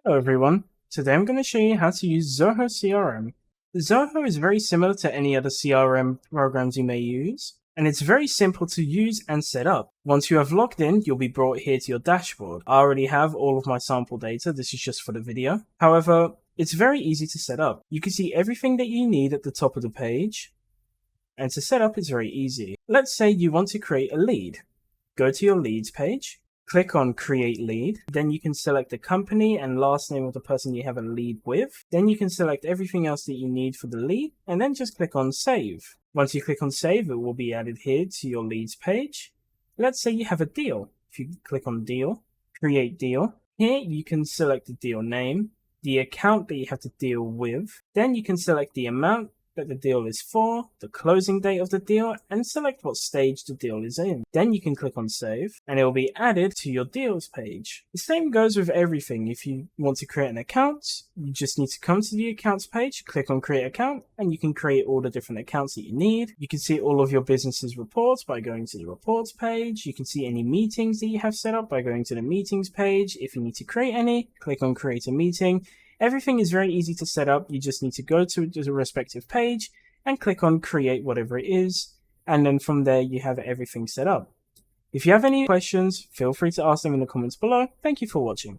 Hello everyone, today I'm going to show you how to use Zoho CRM. Zoho is very similar to any other CRM programs you may use, and it's very simple to use and set up. Once you have logged in, you'll be brought here to your dashboard. I already have all of my sample data, this is just for the video. However, it's very easy to set up. You can see everything that you need at the top of the page, and to set up is very easy. Let's say you want to create a lead. Go to your leads page. Click on Create Lead, then you can select the company and last name of the person you have a lead with. Then you can select everything else that you need for the lead, and then just click on Save. Once you click on Save, it will be added here to your leads page. Let's say you have a deal. If you click on Deal, Create Deal, here you can select the deal name, the account that you have to deal with, then you can select the amount that the deal is for, the closing date of the deal, and select what stage the deal is in. Then you can click on Save, and it will be added to your deals page. The same goes with everything. If you want to create an account, you just need to come to the accounts page, click on Create Account, and you can create all the different accounts that you need. You can see all of your business's reports by going to the reports page. You can see any meetings that you have set up by going to the meetings page. If you need to create any, click on Create a Meeting. Everything is very easy to set up. You just need to go to the respective page and click on create whatever it is. And then from there, you have everything set up. If you have any questions, feel free to ask them in the comments below. Thank you for watching.